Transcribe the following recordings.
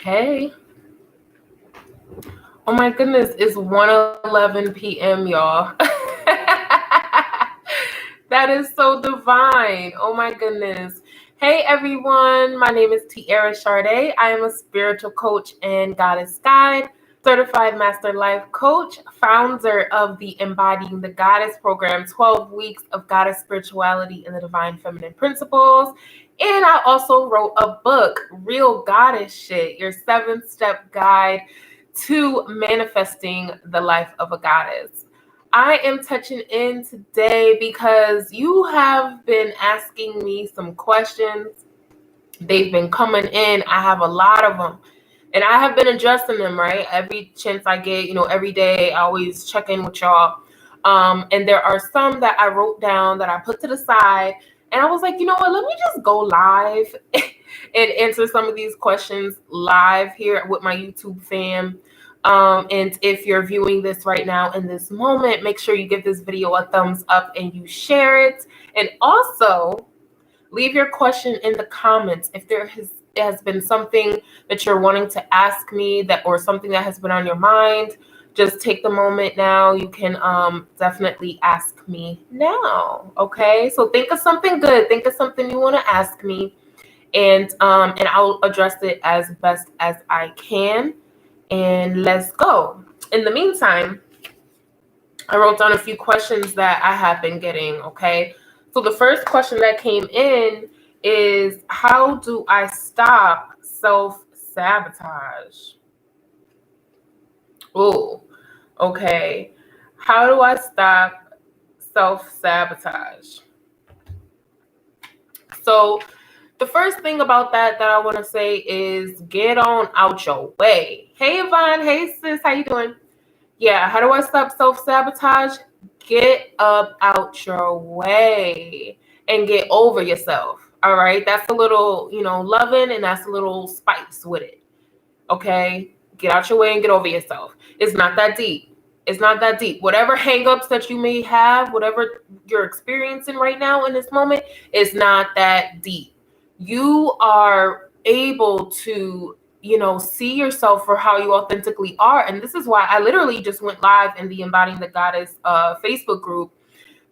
Okay. Oh my goodness, it's 1:11 p.m., y'all. That is so divine. Oh my goodness. Hey everyone, my name is Tiara Shardé. I am a spiritual coach and goddess guide, certified master life coach, founder of the Embodying the Goddess program, 12 weeks of goddess spirituality and the divine feminine principles. And I also wrote a book, Real Goddess Shit, your 7-step guide to manifesting the life of a goddess. I am touching in today because you have been asking me some questions. They've been coming in. I have a lot of them. And I have been addressing them, right? Every chance I get, every day, I always check in with y'all. And there are some that I wrote down that I put to the side. And I was like, you know what? Let me just go live and answer some of these questions live here with my YouTube fam. And if you're viewing this right now in this moment, make sure you give this video a thumbs up and you share it. And also leave your question in the comments. If there has been something that you're wanting to ask me or something that has been on your mind, just take the moment now. You can definitely ask me now. Okay. So think of something good. Think of something you want to ask me, and I'll address it as best as I can. And let's go. In the meantime, I wrote down a few questions that I have been getting, okay? So the first question that came in is, how do I stop self-sabotage? Oh, okay. How do I stop self-sabotage? So the first thing about that I want to say is get on out your way. Hey, Yvonne. Hey, sis. How you doing? Yeah. How do I stop self-sabotage? Get up out your way and get over yourself. All right. That's a little, loving, and that's a little spice with it. Okay. Get out your way and get over yourself. It's not that deep. It's not that deep. Whatever hangups that you may have, whatever you're experiencing right now in this moment, is not that deep. You are able to, see yourself for how you authentically are. And this is why I literally just went live in the Embodying the Goddess Facebook group.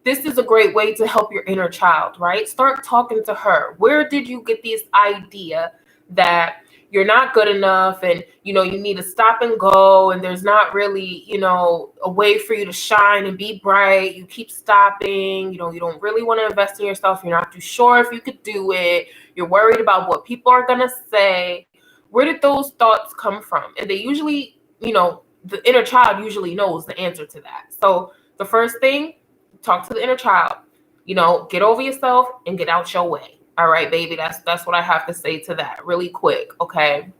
This is a great way to help your inner child, right? Start talking to her. Where did you get this idea that you're not good enough, and you need to stop and go, and there's not really a way for you to shine and be bright? You keep stopping. You don't really want to invest in yourself. You're not too sure if you could do it. You're worried about what people are gonna say. Where did those thoughts come from? And they usually, the inner child usually knows the answer to that. So the first thing, talk to the inner child. Get over yourself and get out your way. All right, baby. That's what I have to say to that really quick. Okay.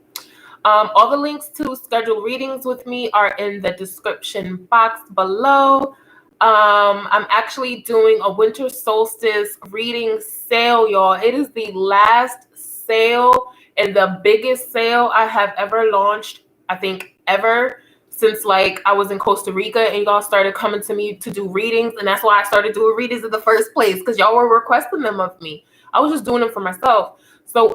All the links to schedule readings with me are in the description box below. I'm actually doing a winter solstice reading sale, y'all. It is the last sale and the biggest sale I have ever launched, I think ever, since I was in Costa Rica and y'all started coming to me to do readings. And that's why I started doing readings in the first place, because y'all were requesting them of me. I was just doing them for myself. So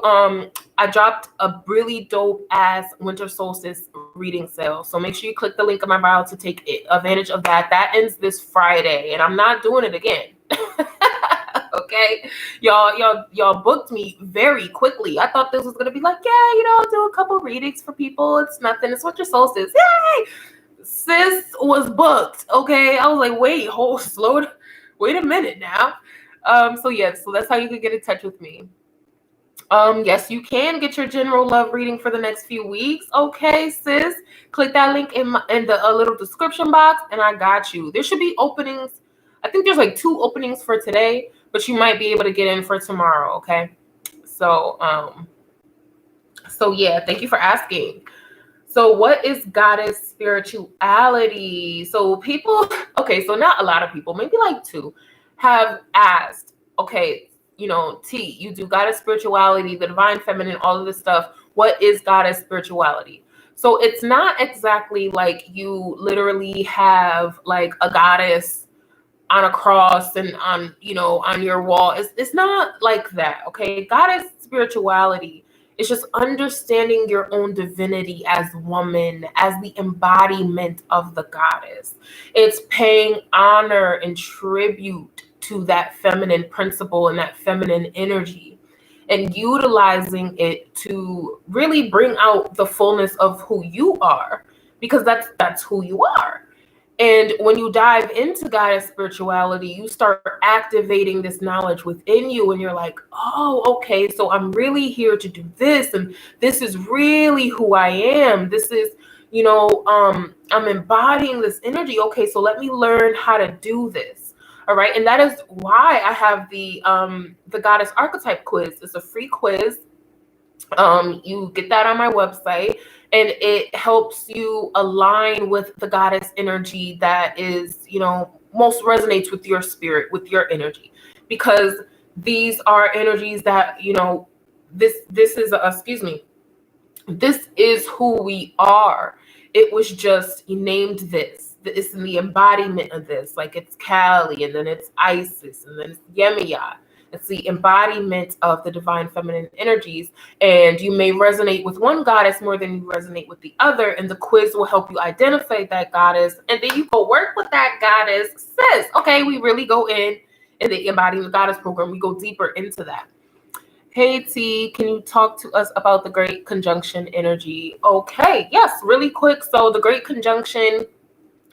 I dropped a really dope ass winter solstice reading sale. So make sure you click the link in my bio to take advantage of that. That ends this Friday, and I'm not doing it again. Okay, y'all booked me very quickly. I thought this was gonna be I'll do a couple readings for people. It's nothing. It's winter solstice. Yay! Sis was booked. Okay, I was like, wait a minute now. So that's how you can get in touch with me. Yes, you can get your general love reading for the next few weeks. Okay, sis, click that link in the little description box, and I got you. There should be openings. I think there's 2 openings for today, but you might be able to get in for tomorrow. Okay, so yeah, thank you for asking. So what is goddess spirituality? So people, okay, so not a lot of people, maybe 2, have asked, okay, T, you do goddess spirituality, the divine feminine, all of this stuff. What is goddess spirituality? So it's not exactly you literally have a goddess on a cross and on your wall. It's not like that. Okay. Goddess spirituality It's just understanding your own divinity as woman, as the embodiment of the goddess. It's paying honor and tribute to that feminine principle and that feminine energy, and utilizing it to really bring out the fullness of who you are, because that's who you are. And when you dive into goddess spirituality, you start activating this knowledge within you, and you're like, oh, okay, so I'm really here to do this, and this is really who I am. This is, I'm embodying this energy. Okay, so let me learn how to do this. All right, and that is why I have the goddess archetype quiz. It's a free quiz. You get that on my website, and it helps you align with the goddess energy that is, most resonates with your spirit, with your energy, because these are energies that, this is this is who we are. It was just named this. It's in the embodiment of this. Like, it's Kali, and then it's Isis, and then it's Yemaya. It's the embodiment of the divine feminine energies. And you may resonate with one goddess more than you resonate with the other. And the quiz will help you identify that goddess. And then you go work with that goddess. Says, okay, we really go in the Embodying the Goddess program. We go deeper into that. Hey, T, can you talk to us about the Great Conjunction energy? Okay, yes, really quick. So the Great Conjunction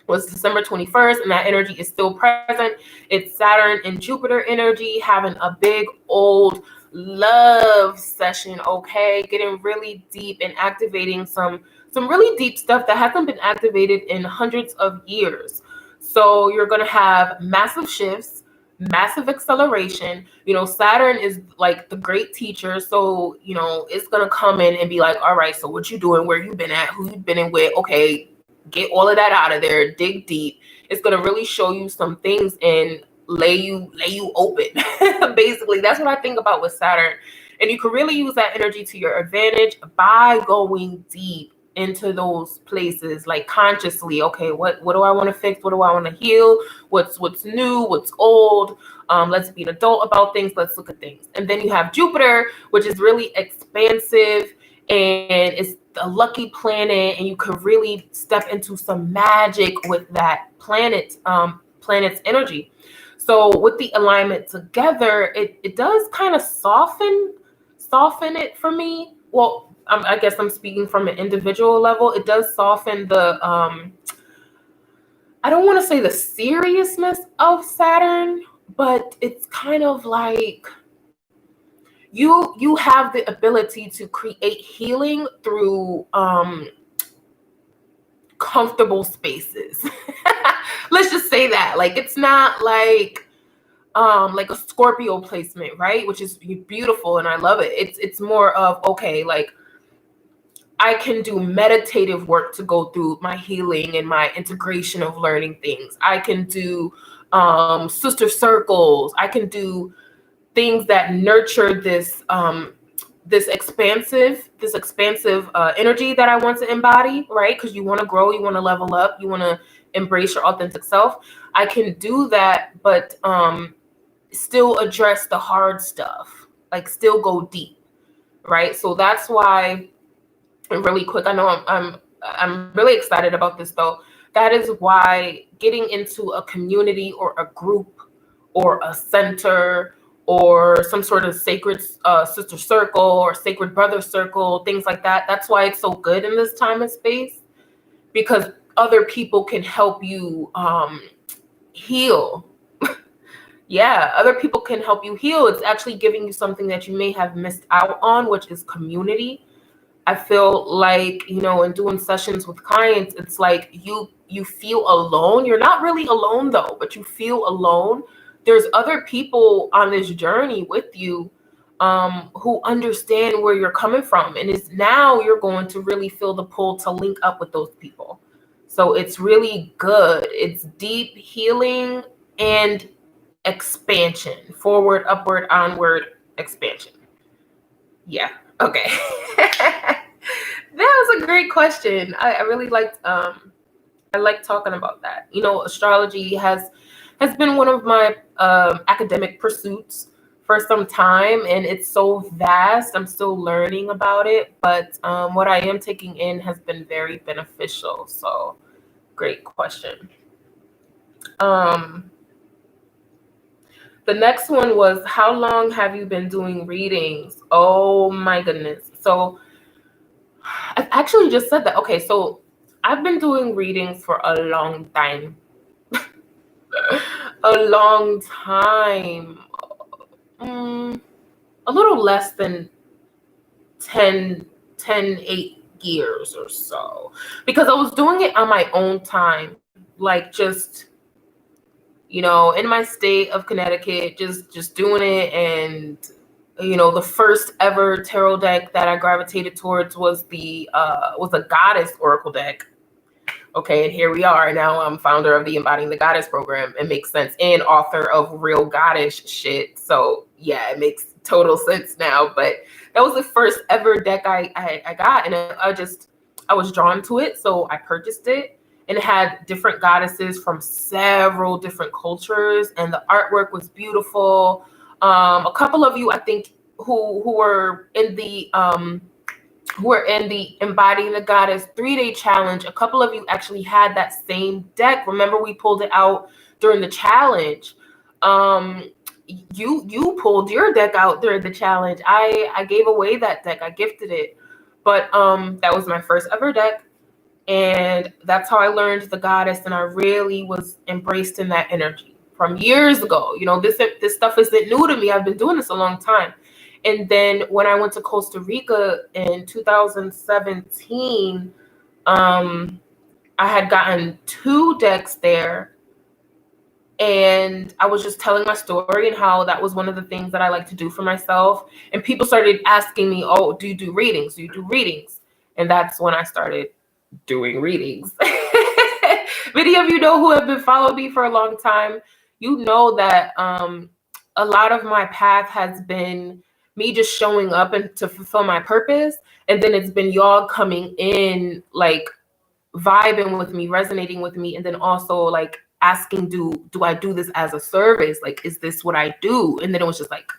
was December 21st, and that energy is still present. It's Saturn and Jupiter energy having a big old love session, okay? Getting really deep and activating some really deep stuff that hasn't been activated in hundreds of years. So you're going to have massive shifts, massive acceleration. Saturn is like the great teacher. So, it's going to come in and be like, all right, so what you doing? Where you been at? Who you been in with? Okay, get all of that out of there, dig deep. It's going to really show you some things and lay you open. Basically, that's what I think about with Saturn. And you can really use that energy to your advantage by going deep into those places, like consciously. Okay, what do I want to fix? What do I want to heal? What's new? What's old? Let's be an adult about things. Let's look at things. And then you have Jupiter, which is really expansive, and it's a lucky planet, and you could really step into some magic with that planet's energy. So with the alignment together, it does kind of soften it for me. Well, I guess I'm speaking from an individual level. It does soften the I don't want to say the seriousness of Saturn, but it's kind of like you have the ability to create healing through comfortable spaces. Let's just say that. Like, it's not like a Scorpio placement, right? Which is beautiful, and I love it. It's more of, okay, like, I can do meditative work to go through my healing and my integration of learning things. I can do sister circles. I can do things that nurture this expansive energy that I want to embody, right? Because you want to grow, you want to level up, you want to embrace your authentic self. I can do that, but still address the hard stuff, like still go deep, right? So that's why, and really quick, I know I'm really excited about this though. That is why getting into a community or a group or a center or some sort of sacred sister circle or sacred brother circle, things like that. That's why it's so good in this time and space, because other people can help you heal. Yeah, other people can help you heal. It's actually giving you something that you may have missed out on, which is community. I feel like, in doing sessions with clients, it's like you feel alone. You're not really alone though, but you feel alone. There's other people on this journey with you who understand where you're coming from. And it's now you're going to really feel the pull to link up with those people. So it's really good. It's deep healing and expansion, forward, upward, onward, expansion. Yeah. Okay. That was a great question. I really liked I like talking about that. Astrology has been one of my academic pursuits for some time, and it's so vast. I'm still learning about it, but what I am taking in has been very beneficial. So, great question. The next one was, how long have you been doing readings? Oh my goodness. So I actually just said that. Okay, so I've been doing readings for a long time. A long time. A little less than 8 years or so, because I was doing it on my own time, like just, in my state of Connecticut, just doing it. And the first ever tarot deck that I gravitated towards was a goddess oracle deck. Okay, and here we are. Now I'm founder of the Embodying the Goddess program. It makes sense, and author of real goddess shit. So yeah, it makes total sense now. But that was the first ever deck I got, and I was drawn to it, so I purchased it. And it had different goddesses from several different cultures, and the artwork was beautiful. A couple of you, I think, who were in the Embodying the Goddess 3-day challenge, a couple of you actually had that same deck. Remember, we pulled it out during the challenge. You pulled your deck out during the challenge. I gave away that deck. I gifted it. But that was my first ever deck. And that's how I learned the goddess, and I really was embraced in that energy from years ago. This stuff isn't new to me. I've been doing this a long time. And then when I went to Costa Rica in 2017, I had gotten 2 decks there. And I was just telling my story and how that was one of the things that I like to do for myself. And people started asking me, oh, do you do readings? Do you do readings? And that's when I started doing readings. Many of you know, who have been following me for a long time, you know that a lot of my path has been me just showing up and to fulfill my purpose. And then it's been y'all coming in, like vibing with me, resonating with me, and then also like asking, do I do this as a service? Like, is this what I do? And then it was just like,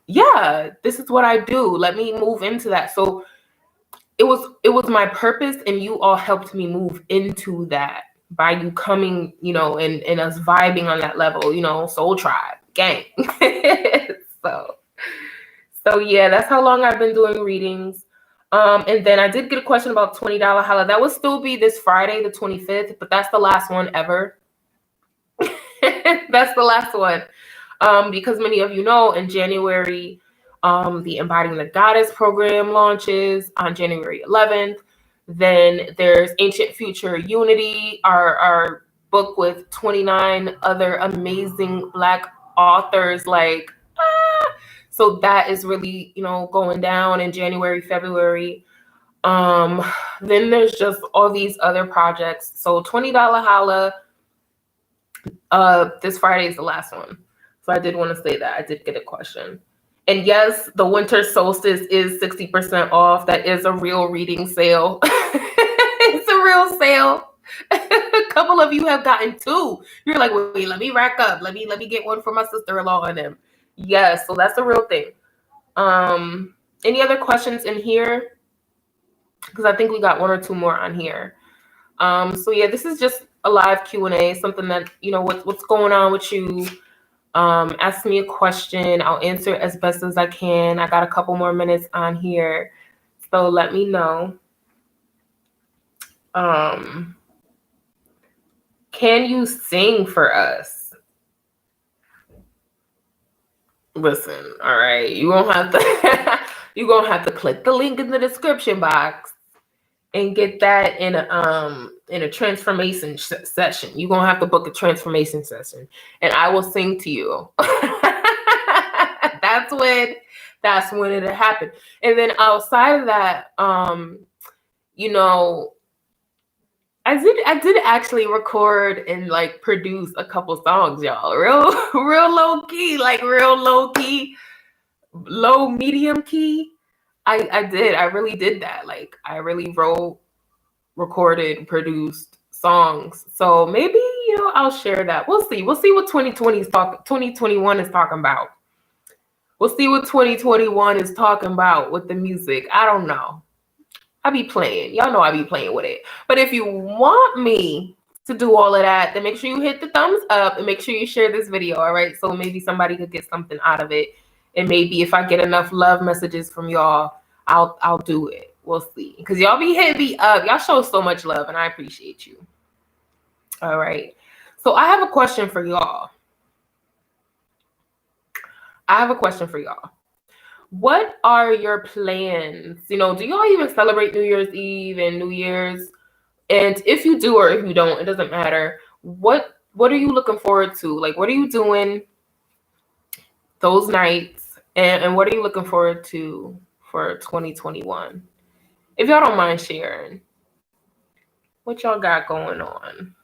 yeah, this is what I do. Let me move into that. So it was my purpose, and you all helped me move into that by you coming, and us vibing on that level, soul tribe, gang. So yeah, that's how long I've been doing readings. And then I did get a question about $20 Holla. That will still be this Friday, the 25th, but that's the last one ever. That's the last one. Because many of you know, in January, the Embodying the Goddess program launches on January 11th. Then there's Ancient Future Unity, our book with 29 other amazing Black authors. So that is really, going down in January, February. Then there's just all these other projects. So $20 Holla, this Friday is the last one. So I did want to say that. I did get a question. And yes, the winter solstice is 60% off. That is a real reading sale. It's a real sale. A couple of you have gotten 2. You're like, wait, let me rack up. Let me get one for my sister-in-law and them. Yes, so that's a real thing. Any other questions in here? Because I think we got 1 or 2 more on here. So yeah, this is just a live Q&A, something that, what's going on with you. Ask me a question. I'll answer as best as I can. I got a couple more minutes on here, so let me know. Can you sing for us? Listen, all right, you're gonna have to click the link in the description box and get that in a transformation session. You're gonna have to book a transformation session, and I will sing to you. That's when it'll happen. And then outside of that, I did actually record and like produce a couple songs, y'all. Real low key, low medium key. I really did that. Like, I really wrote, recorded, produced songs. So maybe, I'll share that. We'll see what 2021 is talking about. We'll see what 2021 is talking about with the music. I don't know. I be playing. Y'all know I be playing with it. But if you want me to do all of that, then make sure you hit the thumbs up and make sure you share this video, all right? So maybe somebody could get something out of it. And maybe if I get enough love messages from y'all, I'll do it. We'll see. Because y'all be hitting me up. Y'all show so much love, and I appreciate you. All right. So I have a question for y'all. What are your plans? You know, do y'all even celebrate New Year's Eve and New Year's? And if you do or if you don't, it doesn't matter. What are you looking forward to? Like, what are you doing those nights? And what are you looking forward to for 2021? If y'all don't mind sharing, what y'all got going on?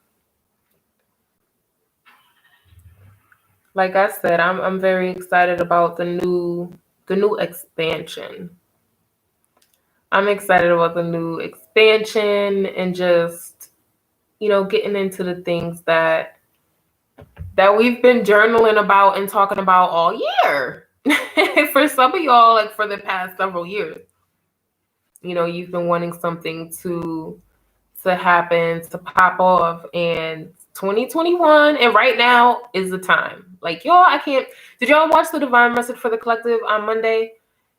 Like I said, I'm very excited about the new expansion. I'm excited about the new expansion and just, you know, getting into the things that we've been journaling about and talking about all year. For some of y'all, like for the past several years, you know, you've been wanting something to happen, to pop off, and 2021, and right now is the time. Like, y'all, did y'all watch the Divine Message for the Collective on Monday?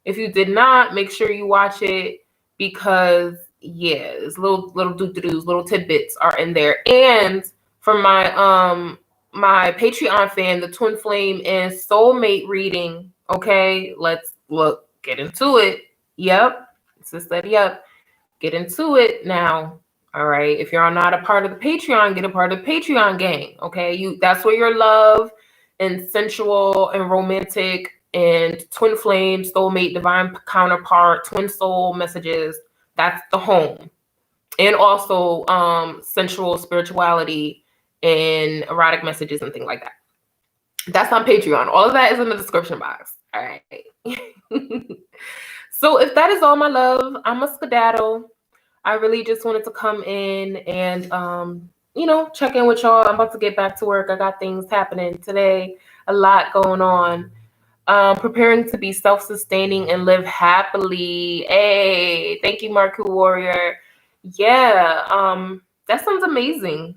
If you did not, make sure you watch it, because yeah, it's little doo-doo-doos, little tidbits are in there. And for my my Patreon fan, the Twin Flame and Soulmate reading, okay, let's get into it. Yep, sis said yep. Get into it now. All right. If you're not a part of the Patreon, get a part of the Patreon gang. Okay. That's where your love and sensual and romantic and twin flame, soulmate, divine counterpart, twin soul messages. That's the home. And also sensual spirituality and erotic messages and things like that. That's on Patreon. All of that is in the description box. All right. So if that is all, my love, I'm a skedaddle. I really just wanted to come in and, you know, check in with y'all. I'm about to get back to work. I got things happening today, a lot going on. Preparing to be self-sustaining and live happily. Hey, thank you, Marku Warrior. Yeah, that sounds amazing.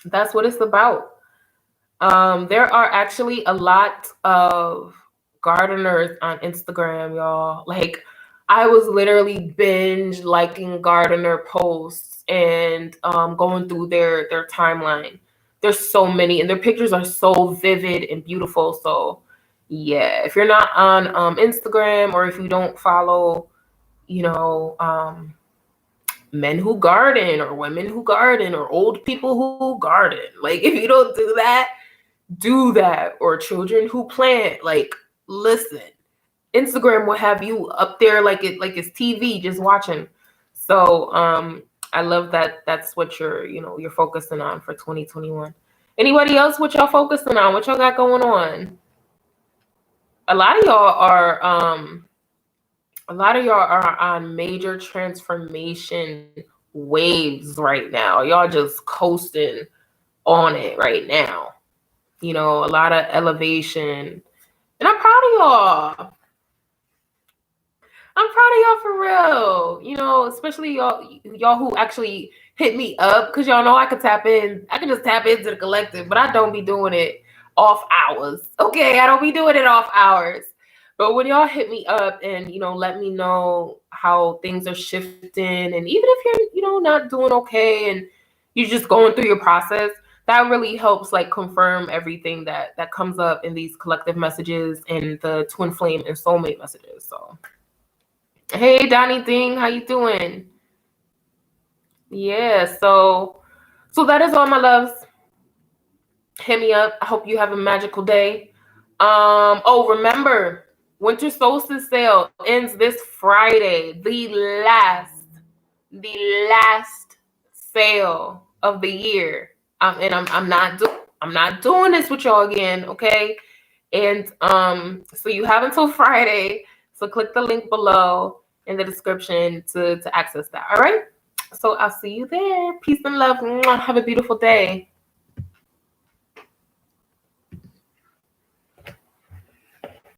That's what it's about. There are actually a lot of gardeners on Instagram, y'all. Like, I was literally binge liking gardener posts and going through their timeline. There's so many, and their pictures are so vivid and beautiful. So yeah, if you're not on Instagram, or if you don't follow, you know, men who garden or women who garden or old people who garden, like, if you don't do that, or children who plant, like, listen, Instagram will have you up there like it's TV, just watching. So I love that that's what you're focusing on for 2021. Anybody else, what y'all focusing on? What y'all got going on? A lot of y'all are on major transformation waves right now. Y'all just coasting on it right now. You know, a lot of elevation. And I'm proud of y'all. I'm proud of y'all for real. You know, especially y'all who actually hit me up, because y'all know I could tap in. I can just tap into the collective, but I don't be doing it off hours. Okay, I don't be doing it off hours. But when y'all hit me up and, you know, let me know how things are shifting, and even if you're, you know, not doing okay and you're just going through your process, that really helps, like, confirm everything that comes up in these collective messages and the twin flame and soulmate messages. So hey, Donnie Thing, how you doing? Yeah, so that is all, my loves. Hit me up. I hope you have a magical day. Oh, remember, Winter Solstice sale ends this Friday. The last sale of the year. And I'm not doing this with y'all again, okay? And so you have until Friday. So click the link below in the description to access that. All right. So I'll see you there. Peace and love. Have a beautiful day.